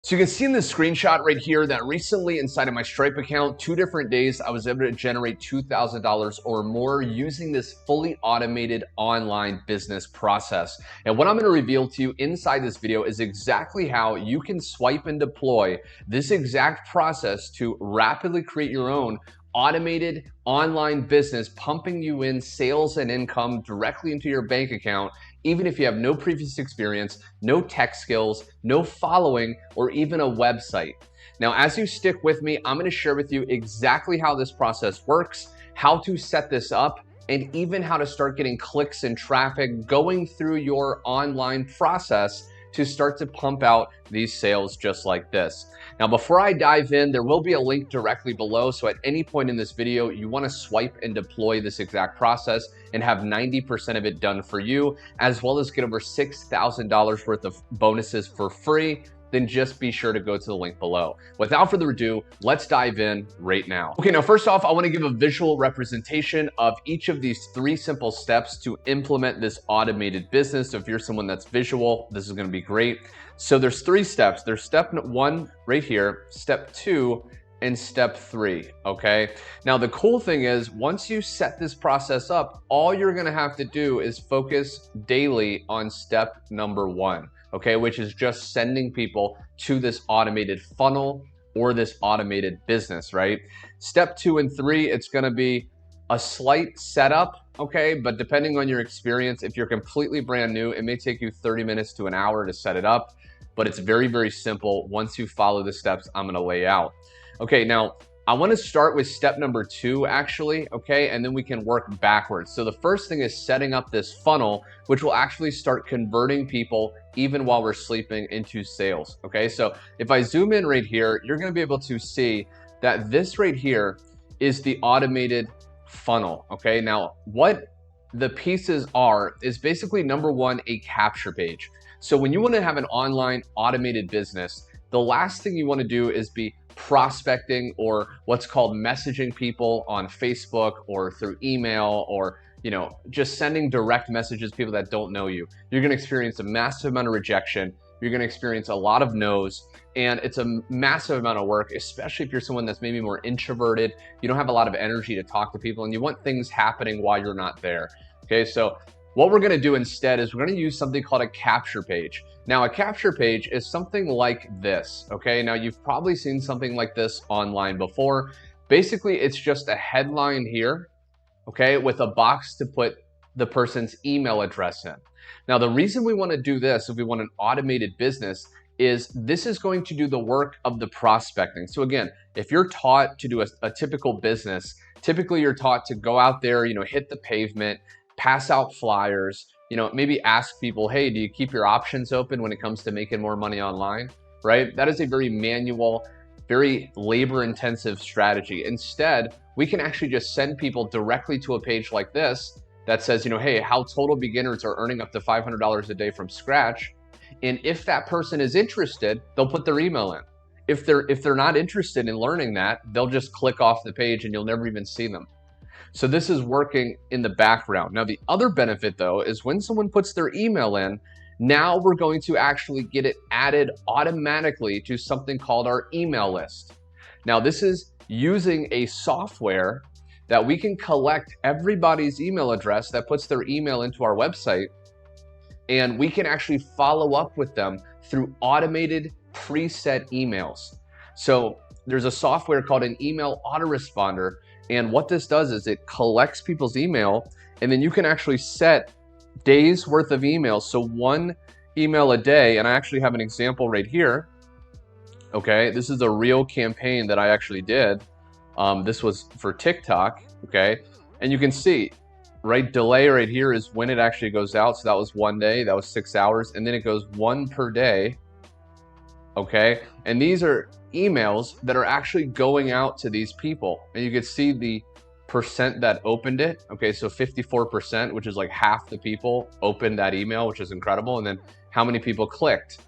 So you can see in this screenshot right here that recently inside of my Stripe account, 2 different days, I was able to generate $2,000 or more using this fully automated online business process. And what I'm gonna reveal to you inside this video is exactly how you can swipe and deploy this exact process to rapidly create your own automated online business, pumping you in sales and income directly into your bank account, even if you have no previous experience, no tech skills, no following, or even a website. Now, as you stick with me, I'm gonna share with you exactly how this process works, how to set this up, and even how to start getting clicks and traffic going through your online process to start to pump out these sales just like this. Now, before I dive in, there will be a link directly below. So at any point in this video, you want to swipe and deploy this exact process and have 90% of it done for you, as well as get over $6,000 worth of bonuses for free, then just be sure to go to the link below. Without further ado, let's dive in right now. Okay, now first off, I want to give a visual representation of each of these 3 simple steps to implement this automated business. So if you're someone that's visual, this is going to be great. So there's 3 steps. There's step 1 right here, step 2, and step 3, okay? Now the cool thing is, once you set this process up, all you're gonna have to do is focus daily on step number 1, okay? Which is just sending people to this automated funnel or this automated business, right? Step 2 and 3, it's gonna be a slight setup, okay? But depending on your experience, if you're completely brand new, it may take you 30 minutes to an hour to set it up, but it's very, very simple once you follow the steps I'm gonna lay out. Okay, now I want to start with step number 2 actually, okay? And then we can work backwards. So the first thing is setting up this funnel, which will actually start converting people even while we're sleeping into sales, okay? So if I zoom in right here, you're going to be able to see that this right here is the automated funnel, okay? Now, what the pieces are is basically number 1, a capture page. So when you want to have an online automated business, the last thing you want to do is be prospecting or what's called messaging people on Facebook or through email, or just sending direct messages to people that don't know you. You're going to experience a massive amount of rejection. You're going to experience a lot of no's, and it's a massive amount of work, especially if you're someone that's maybe more introverted. You don't have a lot of energy to talk to people, and you want things happening while you're not there. Okay, so what we're going to do instead is we're going to use something called a capture page. Now, a capture page is something like this, okay? Now, you've probably seen something like this online before. Basically, it's just a headline here, okay, with a box to put the person's email address in. Now, the reason we want to do this, if we want an automated business, is this is going to do the work of the prospecting. So again, if you're taught to do a typical business, typically you're taught to go out there, hit the pavement, pass out flyers, maybe ask people, hey, do you keep your options open when it comes to making more money online, right? That is a very manual, very labor-intensive strategy. Instead, we can actually just send people directly to a page like this that says, hey, how total beginners are earning up to $500 a day from scratch. And if that person is interested, they'll put their email in. If they're not interested in learning that, they'll just click off the page and you'll never even see them. So this is working in the background. Now, the other benefit though, is when someone puts their email in, now we're going to actually get it added automatically to something called our email list. Now, this is using a software that we can collect everybody's email address that puts their email into our website, and we can actually follow up with them through automated preset emails. So there's a software called an email autoresponder. And what this does is it collects people's email, and then you can actually set days worth of emails. So 1 email a day, and I actually have an example right here. Okay, this is a real campaign that I actually did. This was for TikTok, okay? And you can see, right, delay right here is when it actually goes out. So that was 1 day, that was 6 hours, and then it goes 1 per day, okay? And these are emails that are actually going out to these people, and you can see the percent that opened it. Okay, so 54%, which is like half the people opened that email, which is incredible. And then how many people clicked.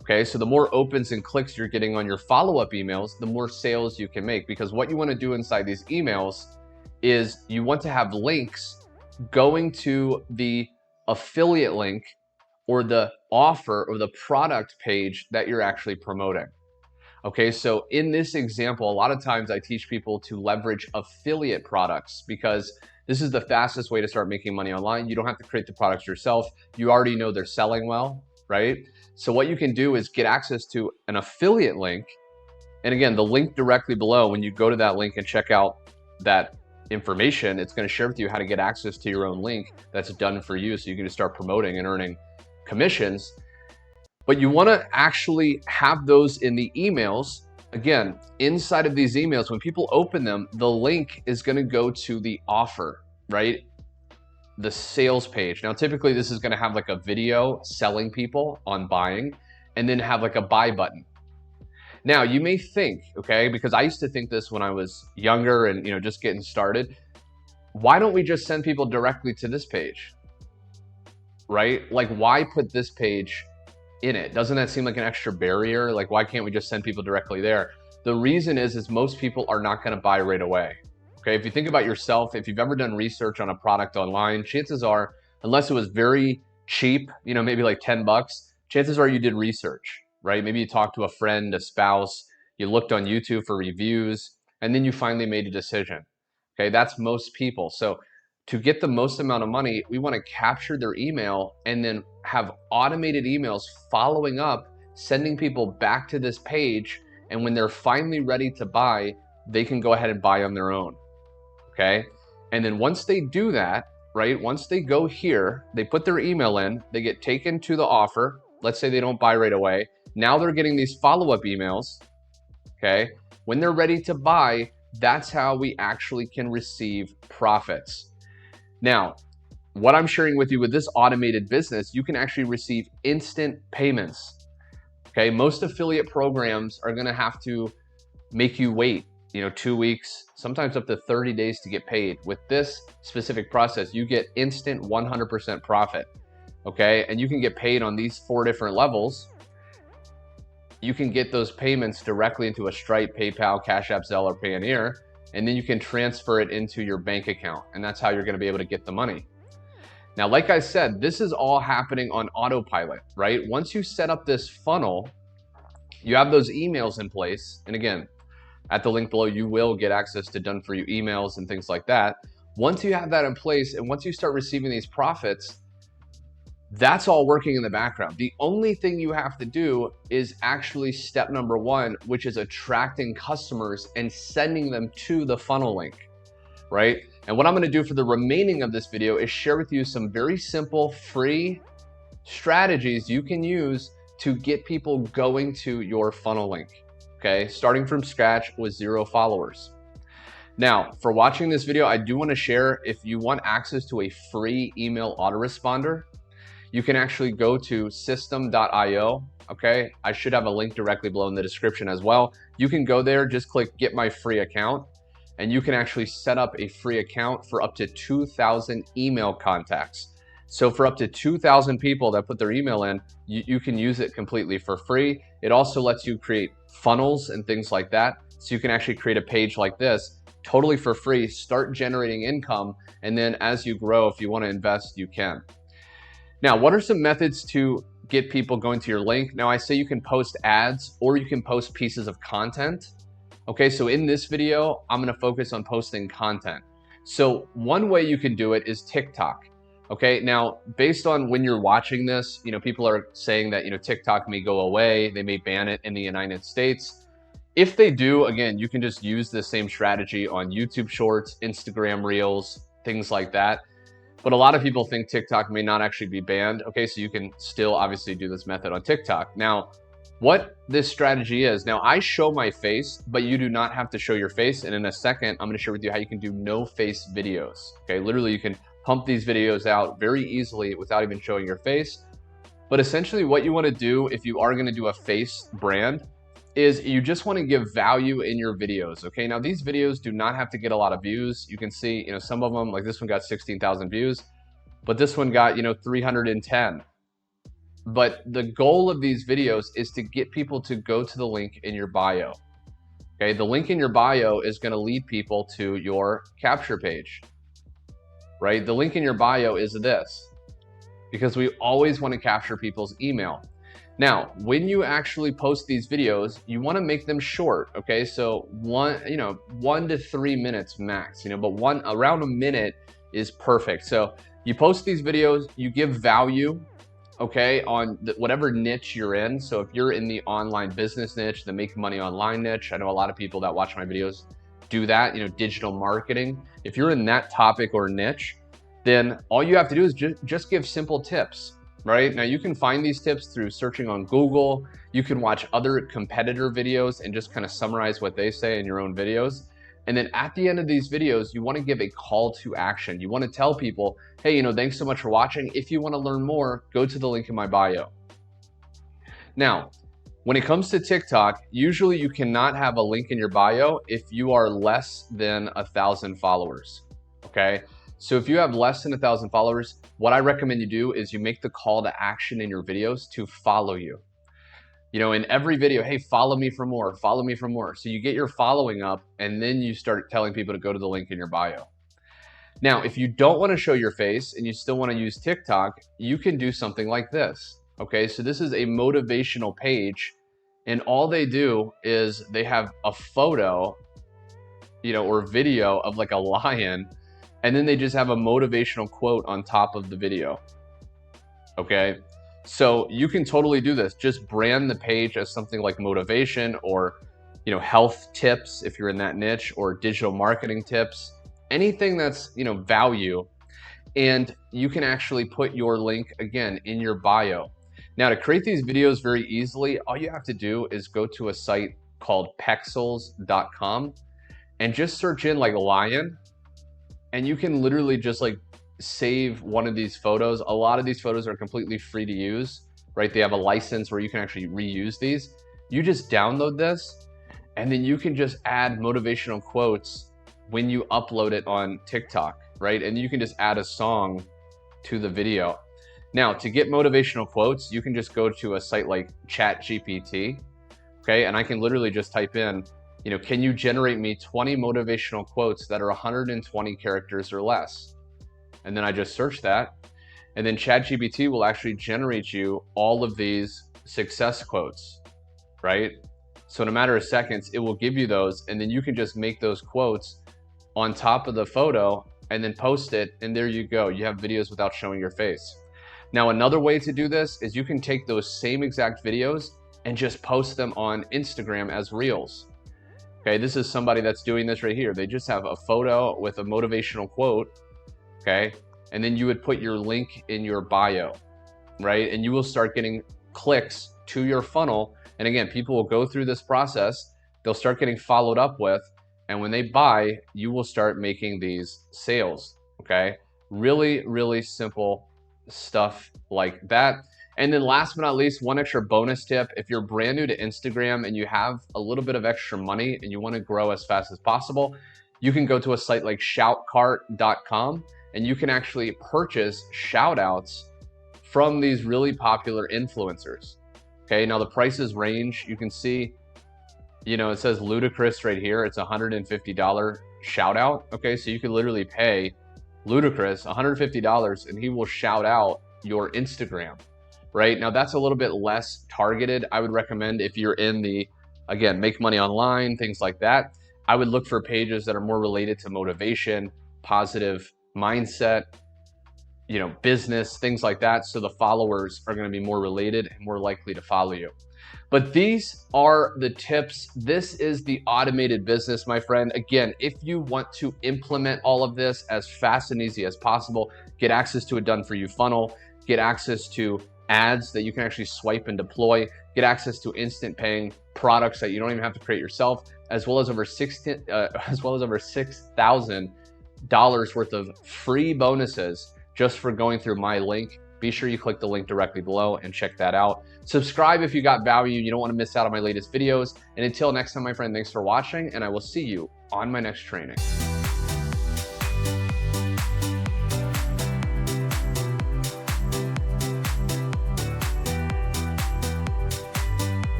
Okay, so the more opens and clicks you're getting on your follow-up emails, the more sales you can make, because what you want to do inside these emails is you want to have links going to the affiliate link or the offer or the product page that you're actually promoting. Okay, so in this example, a lot of times I teach people to leverage affiliate products because this is the fastest way to start making money online. You don't have to create the products yourself. You already know they're selling well, right? So what you can do is get access to an affiliate link. And again, the link directly below, when you go to that link and check out that information, it's going to share with you how to get access to your own link that's done for you, so you can just start promoting and earning commissions. But you want to actually have those in the emails. Again, inside of these emails, when people open them, the link is going to go to the offer, right? The sales page. Now, typically this is going to have like a video selling people on buying, and then have like a buy button. Now, you may think, okay, because I used to think this when I was younger and, just getting started, why don't we just send people directly to this page, right? Like, why put this page in it? Doesn't that seem like an extra barrier? Like, why can't we just send people directly there? The reason is most people are not going to buy right away. Okay, if you think about yourself, if you've ever done research on a product online, chances are, unless it was very cheap, maybe like 10 bucks, chances are you did research, right? Maybe you talked to a friend, a spouse, you looked on YouTube for reviews, and then you finally made a decision. Okay, that's most people. So to get the most amount of money, we want to capture their email and then have automated emails following up, sending people back to this page. And when they're finally ready to buy, they can go ahead and buy on their own. Okay. And then once they do that, right, once they go here, they put their email in, they get taken to the offer. Let's say they don't buy right away. Now they're getting these follow-up emails. Okay. When they're ready to buy, that's how we actually can receive profits. Now, what I'm sharing with you with this automated business, you can actually receive instant payments. Okay, most affiliate programs are going to have to make you wait, 2 weeks, sometimes up to 30 days to get paid. With this specific process, you get instant 100% profit. Okay, and you can get paid on these 4 different levels. You can get those payments directly into a Stripe, PayPal, Cash App, Zelle, or Payoneer, and then you can transfer it into your bank account, and that's how you're going to be able to get the money. Now, like I said, this is all happening on autopilot, right? Once you set up this funnel, you have those emails in place. And again, at the link below, you will get access to done for you emails and things like that. Once you have that in place and once you start receiving these profits, that's all working in the background. The only thing you have to do is actually step number 1, which is attracting customers and sending them to the funnel link, right? And what I'm going to do for the remaining of this video is share with you some very simple free strategies you can use to get people going to your funnel link, okay? Starting from scratch with 0 followers. Now, for watching this video, I do want to share, if you want access to a free email autoresponder, you can actually go to system.io, okay? I should have a link directly below in the description as well. You can go there, just click get my free account, and you can actually set up a free account for up to 2,000 email contacts. So for up to 2,000 people that put their email in, you can use it completely for free. It also lets you create funnels and things like that. So you can actually create a page like this totally for free, start generating income, and then as you grow, if you want to invest, you can. Now, what are some methods to get people going to your link? Now, I say you can post ads or you can post pieces of content. Okay, so in this video, I'm going to focus on posting content. So one way you can do it is TikTok. Okay, now based on when you're watching this, people are saying that, TikTok may go away. They may ban it in the United States. If they do, again, you can just use the same strategy on YouTube Shorts, Instagram Reels, things like that. But a lot of people think TikTok may not actually be banned. Okay, so you can still obviously do this method on TikTok. Now, what this strategy is, now I show my face, but you do not have to show your face. And in a second, I'm going to share with you how you can do no face videos. Okay, literally you can pump these videos out very easily without even showing your face. But essentially what you want to do if you are going to do a face brand is you just want to give value in your videos. Okay, now these videos do not have to get a lot of views. You can see, some of them, like this one got 16,000 views, but this one got, 310. But the goal of these videos is to get people to go to the link in your bio. Okay, the link in your bio is going to lead people to your capture page, right? The link in your bio is this. because we always want to capture people's email. Now, when you actually post these videos, you want to make them short, okay? So 1 to 3 minutes max, but around a minute is perfect. So you post these videos, you give value, okay, on whatever niche you're in. So if you're in the online business niche, the make money online niche, I know a lot of people that watch my videos do that, digital marketing. If you're in that topic or niche, then all you have to do is just give simple tips, right? Now you can find these tips through searching on Google. You can watch other competitor videos and just kind of summarize what they say in your own videos. And then at the end of these videos, you want to give a call to action. You want to tell people, hey, thanks so much for watching. If you want to learn more, go to the link in my bio. Now, when it comes to TikTok, usually you cannot have a link in your bio if you are less than 1,000 followers, okay? So if you have less than 1,000 followers, what I recommend you do is you make the call to action in your videos to follow you. In every video, hey, follow me for more, follow me for more. So you get your following up and then you start telling people to go to the link in your bio. Now, if you don't want to show your face and you still want to use TikTok, you can do something like this. Okay, so this is a motivational page, and all they do is they have a photo, or video of like a lion, and then they just have a motivational quote on top of the video. Okay, so you can totally do this. Just brand the page as something like motivation or, health tips if you're in that niche, or digital marketing tips, anything that's, value, and you can actually put your link again in your bio. Now, to create these videos very easily, all you have to do is go to a site called pexels.com and just search in like lion, and you can literally just like save one of these photos. A lot of these photos are completely free to use, right? They have a license where you can actually reuse these. You just download this, and then you can just add motivational quotes when you upload it on TikTok, right? And you can just add a song to the video. Now, to get motivational quotes, you can just go to a site like ChatGPT, okay? And I can literally just type in, can you generate me 20 motivational quotes that are 120 characters or less? And then I just search that, and then ChatGPT will actually generate you all of these success quotes, right? So in a matter of seconds, it will give you those, and then you can just make those quotes on top of the photo and then post it, and there you go. You have videos without showing your face. Now, another way to do this is you can take those same exact videos and just post them on Instagram as Reels. Okay, this is somebody that's doing this right here. They just have a photo with a motivational quote, okay? And then you would put your link in your bio, right? And you will start getting clicks to your funnel. And again, people will go through this process. They'll start getting followed up with. And when they buy, you will start making these sales, okay? Really, really simple stuff like that. And then last but not least, one extra bonus tip. If you're brand new to Instagram and you have a little bit of extra money and you want to grow as fast as possible, you can go to a site like shoutcart.com and you can actually purchase shout outs from these really popular influencers. Okay, now the prices range. You can see, it says Ludacris right here. It's $150 shout out. Okay, so you can literally pay Ludacris $150 and he will shout out your Instagram, right? Now that's a little bit less targeted. I would recommend if you're in the, again, make money online, things like that, I would look for pages that are more related to motivation, positive mindset, business, things like that. So the followers are going to be more related and more likely to follow you. But these are the tips. This is the automated business, my friend. Again, if you want to implement all of this as fast and easy as possible, get access to a done for you funnel, get access to ads that you can actually swipe and deploy, get access to instant paying products that you don't even have to create yourself, as well as over $6,000 worth of free bonuses just for going through my link. Be sure you click the link directly below and check that out. Subscribe if you got value. You don't want to miss out on my latest videos. And until next time, my friend, thanks for watching, and I will see you on my next training.